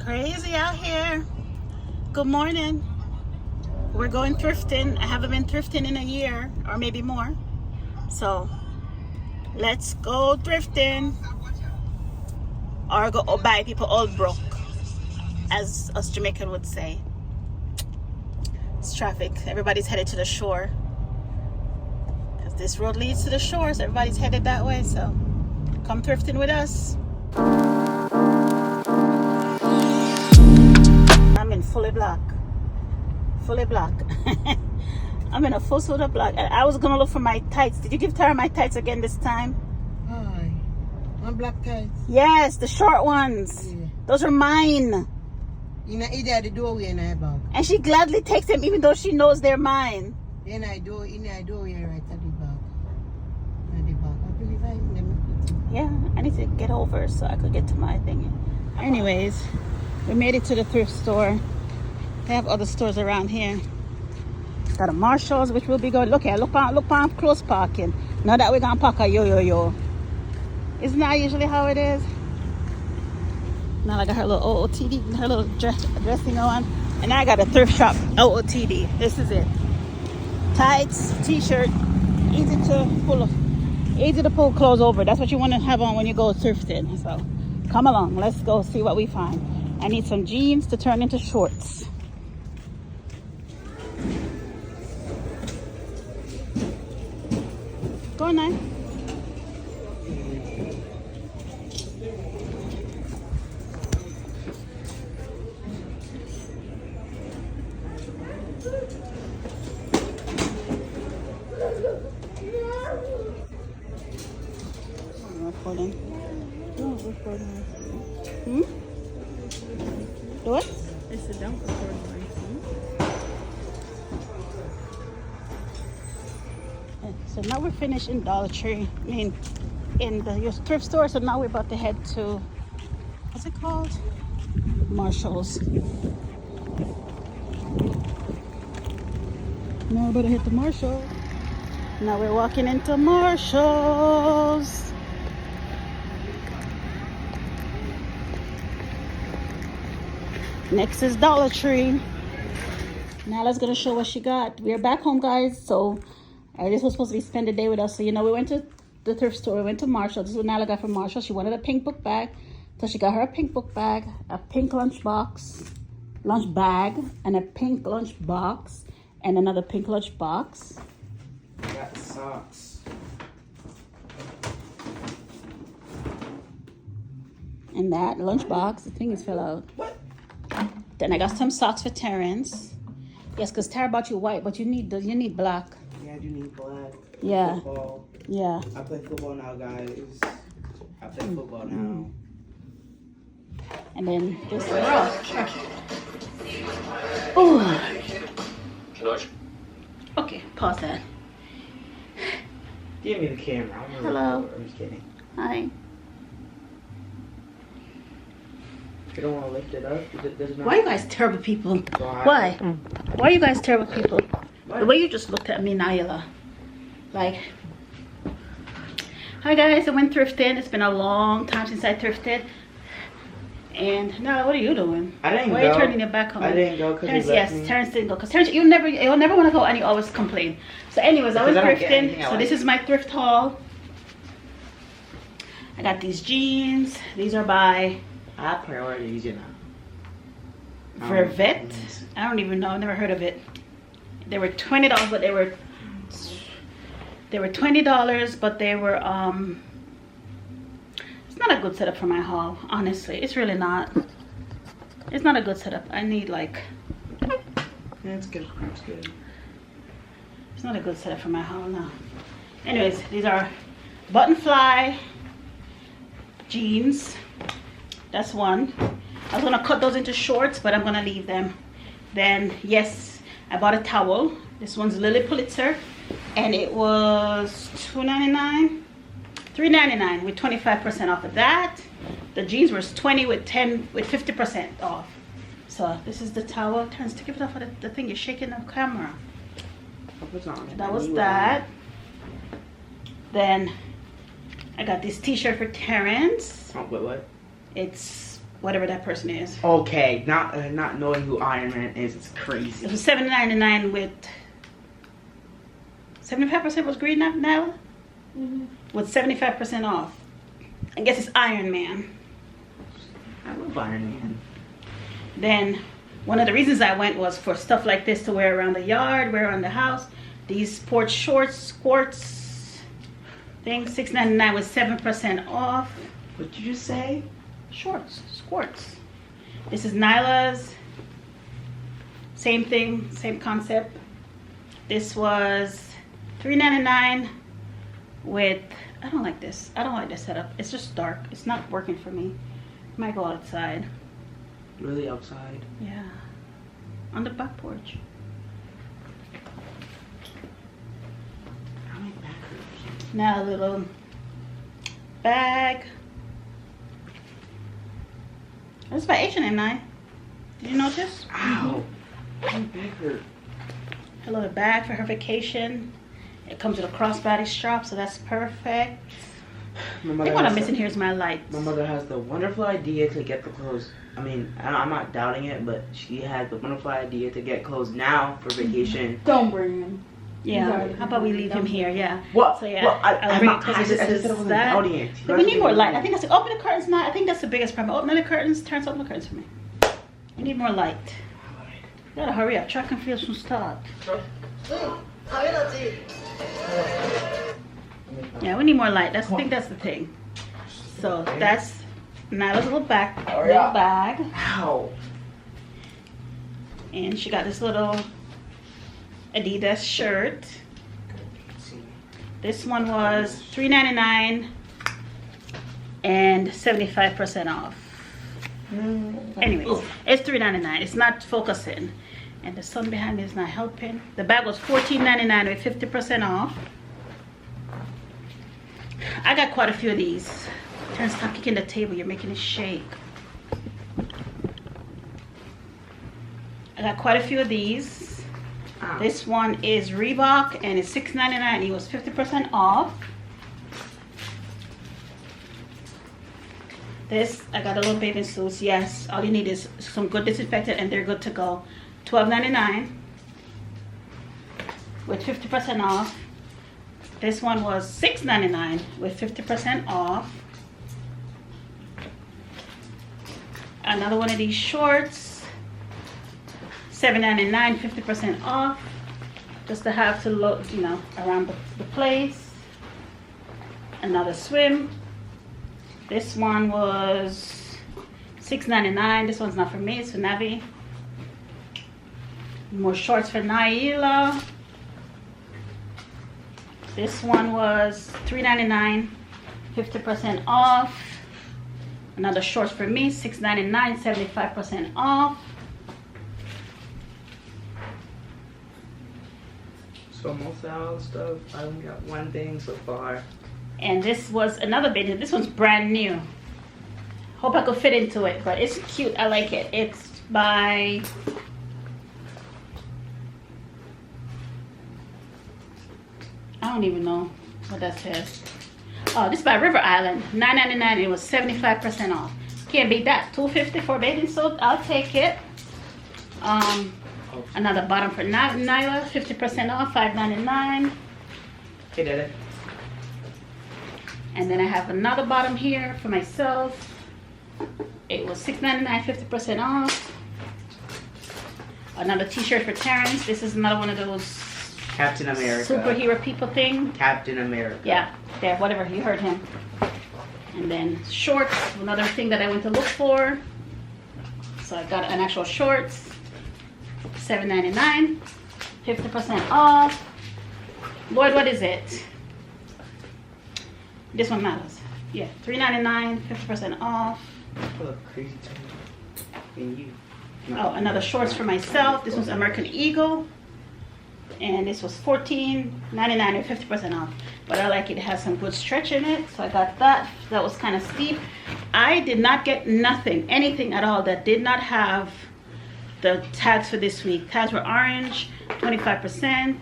Crazy out here. Good morning. We're going thrifting. I haven't been thrifting in a year or maybe more. So let's go thrifting or go buy people all broke, as us Jamaican would say. It's traffic. Everybody's headed to the shore. Because this road leads to the shore, so everybody's headed that way. So come thrifting with us. I'm in fully black. Fully black. I'm in a full suit of black. And I was gonna look for my tights. Did you give Tara my tights again this time? Hi. My black tights. Yes, the short ones. Yeah. Those are mine. You know, either the doorway in her bag. And she gladly takes them even though she knows they're mine. In her doorway right at the bag. At the bag. I believe I them. Yeah, I need to get over so I could get to my thing. Anyways, we made it to the thrift store. They have other stores around here. Got a Marshalls, which will be good. Look here, look on close parking. Now that we're gonna park a yo. Isn't that usually how it is? Now I got her little OOTD, her little dressing on. And I got a thrift shop OOTD. This is it. Tights, t-shirt, easy to pull clothes over. That's what you want to have on when you go thrifting. So come along, let's go see what we find. I need some jeans to turn into shorts. Go on now. Recording. Don't record my phone. Do it? I said don't record my phone. So now we're finished in Dollar Tree. I mean, in your thrift store. So now we're about to head to, what's it called? Marshalls. Now we're about to hit the Marshalls. Now we're walking into Marshalls. Next is Dollar Tree. Now let's gonna show what she got. We're back home, guys. So this was supposed to be spend the day with us. So we went to the thrift store. We went to Marshall. This is what Nala got from Marshall. She wanted a pink book bag, so she got her a pink book bag, a pink lunch bag, and a pink lunch box, and another pink lunch box. I got socks. And that lunch box, the thing is fell out. What? Then I got some socks for Terrence. Yes, because Tara bought you white, but you need black. Yeah, I do need black. Yeah. Football. Yeah. I play football now, guys. I play football now. And then this. Oh. Okay, pause that. Give me the camera. Hello. I'm just kidding. Hi. You don't want to lift it up? Does not... Why are you guys terrible people? Why? Why are you guys terrible people? What? The way you just looked at me, Naila. Like, hi guys, I went thrifting. It's been a long time since I thrifted. And Naila, what are you doing? I didn't go. Why are you turning your back on me? I didn't go because Terrence didn't go. Because Terrence, you'll never want to go and you always complain. So anyways, I went thrifting. So this is my thrift haul. I got these jeans. These are by... I have priorities, you know. Vervet? I don't even know. I've never heard of it. They were $20, but they were $20, but they were it's not a good setup for my haul, honestly. It's really not. It's not a good setup. I need like It's good. It's good. It's not a good setup for my haul now. Anyways, these are button fly jeans. That's one. I was gonna cut those into shorts, but I'm gonna leave them. Then yes, I bought a towel. This one's Lily Pulitzer, and it was $2.99, $3.99 with 25% off of that. The jeans was $20 with 50% off. So this is the towel. Turns to give it off of the thing. You're shaking the camera. That was that. Then I got this t-shirt for Terrence. Oh, wait, what? It's whatever that person is. Okay, not knowing who Iron Man is, it's crazy. It was $7.99 with 75% was green now? With 75% off. I guess it's Iron Man. I love Iron Man. Then one of the reasons I went was for stuff like this to wear around the yard, wear around the house. These sports shorts, squirts thing, $6.99 with 7% off. What did you just say? Shorts, squirts. This is Nyla's. Same thing, same concept. This was $3.99 with, I don't like this. I don't like this setup. It's just dark. It's not working for me. Might go outside. Really outside? Yeah. On the back porch. How many backers? Now a little bag. This is by H&M 9. Did you notice? Ow. My back hurt. A little bag for her vacation. It comes with a crossbody strap, so that's perfect. I think what I'm missing here is my lights. My mother has the wonderful idea to get the clothes. I mean, I'm not doubting it, but she had the wonderful idea to get clothes now for vacation. Don't bring him. Yeah. How about we leave him here? Yeah. What? So yeah, Well, I'll bring it I because just this said it is wasn't that. doubting it. You But we guys need more can- light. I think that's open the curtains. Not. I think that's the biggest problem. Open the curtains. Turn open the curtains for me. We need more light. You gotta hurry up. Track and field should start. Yeah, we need more light. I think that's the thing. So that's Nyla's little bag. Ow. And she got this little Adidas shirt. This one was $3.99 and 75% off. Anyways, it's $3.99. It's not focusing. And the sun behind me is not helping. The bag was $14.99 with 50% off. I got quite a few of these. Turn, stop kicking the table. You're making it shake. I got quite a few of these. Ow. This one is Reebok and it's $6.99. It was 50% off. This, I got a little bathing suits. Yes, all you need is some good disinfectant and they're good to go. $12.99 with 50% off. This one was $6.99 with 50% off. Another one of these shorts, $7.99, 50% off. Just to have to look, you know, around the place. Another swim. This one was $6.99. This one's not for me, it's for Navi. More shorts for Naila. This one was $3.99, 50% off. Another shorts for me, $6.99, 75% off. So most of our stuff, I only got one thing so far. And this was another bathing. This one's brand new. Hope I could fit into it, but it's cute. I like it. It's by I don't even know what that says. Oh, this is by River Island. $9.99. It was 75% off. Can't beat that. $2.50 for a bathing suit. I'll take it. Another bottom for Nyla. 50% off. $5.99. Hey, Dada. And then I have another bottom here for myself. It was $6.99, 50% off. Another t-shirt for Terrence. This is another one of those Captain America. superhero people thing. Captain America. Yeah, there, whatever, you heard him. And then shorts, another thing that I went to look for. So I got an actual shorts. $7.99, 50% off. Lloyd, what is it? This one matters. Yeah, $3.99, 50% off. I look crazy too. And you. Oh, another shorts for myself. This one's American Eagle. And this was $14.99 or 50% off. But I like it. It has some good stretch in it. So I got that. That was kind of steep. I did not get anything at all that did not have the tags for this week. Tags were orange, 25%,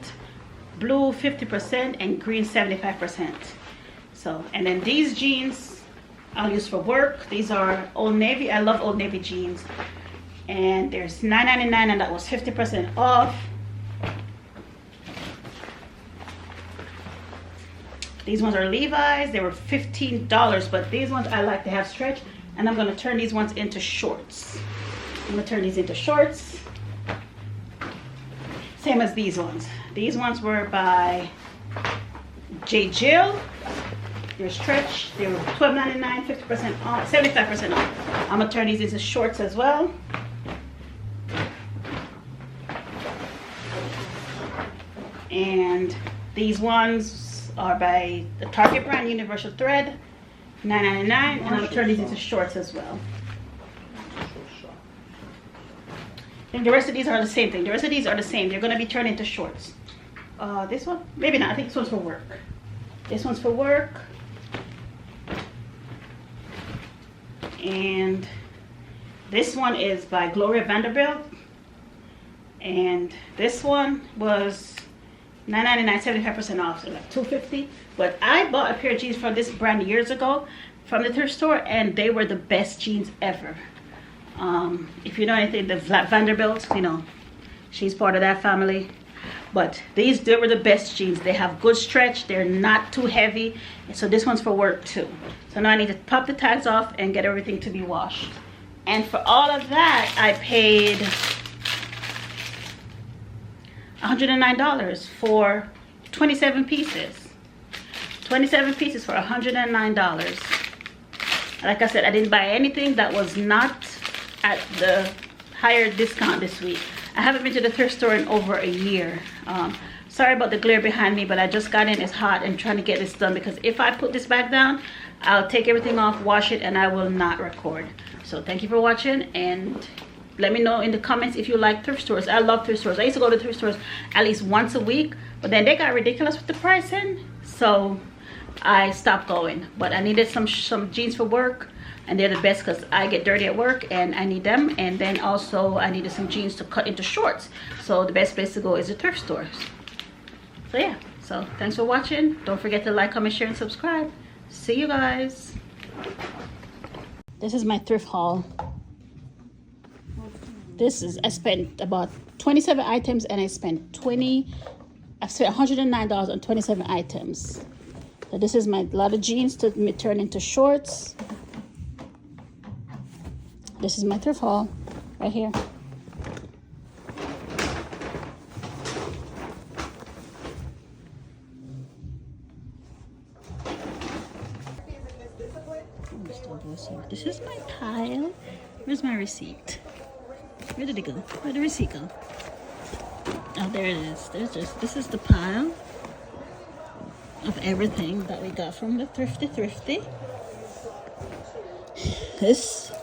blue, 50%, and green, 75%. So, and then these jeans I'll use for work. These are Old Navy. I love Old Navy jeans. And there's $9.99 and that was 50% off. These ones are Levi's. They were $15, but these ones I like to have stretch. And I'm gonna turn these ones into shorts. I'm gonna turn these into shorts. Same as these ones. These ones were by J. Jill. They're stretch. They were $12.99, 50% off, 75% off. I'm gonna turn these into shorts as well. And these ones are by the Target brand, Universal Thread, $9.99, and I'm gonna turn these into shorts as well. And the rest of these are the same thing. The rest of these are the same. They're gonna be turned into shorts. This one, maybe not. I think this one's for work. This one's for work. And this one is by Gloria Vanderbilt. And this one was $9.99, 75% off, so like $2.50. But I bought a pair of jeans from this brand years ago from the thrift store, and they were the best jeans ever. If you know anything, the Vanderbilt, you know, she's part of that family. But they were the best jeans. They have good stretch. They're not too heavy. So this one's for work too. So now I need to pop the tags off and get everything to be washed. And for all of that, I paid $109 for 27 pieces. 27 pieces for $109. Like I said, I didn't buy anything that was not at the higher discount this week. I haven't been to the thrift store in over a year. Sorry about the glare behind me, but I just got in. It's hot and trying to get this done, because if I put this back down, I'll take everything off, wash it, and I will not record. So thank you for watching, and let me know in the comments if you like thrift stores. I love thrift stores. I used to go to thrift stores at least once a week, but then they got ridiculous with the pricing, so I stopped going. But I needed some jeans for work, and they're the best because I get dirty at work and I need them. And then also I needed some jeans to cut into shorts, so the best place to go is the thrift stores. So yeah, so thanks for watching. Don't forget to like, comment, share, and subscribe. See you guys. This is my thrift haul. I spent about 27 items, and I spent $109 on 27 items. So this is my lot of jeans to turn into shorts. This is my thrift haul right here. This is my pile. Where's my receipt? Where did it go? Where did the receipt go? Oh, there it is. This is the pile of everything that we got from the Thrifty. It's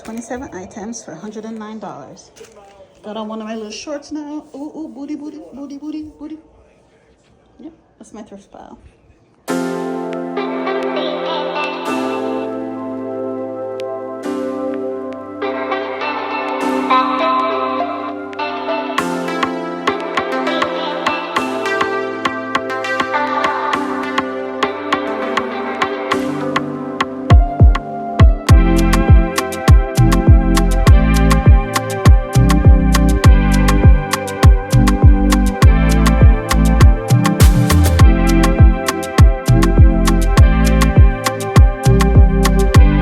27 items for $109. Got on one of my little shorts now. Ooh, booty. Yep, that's my thrift pile.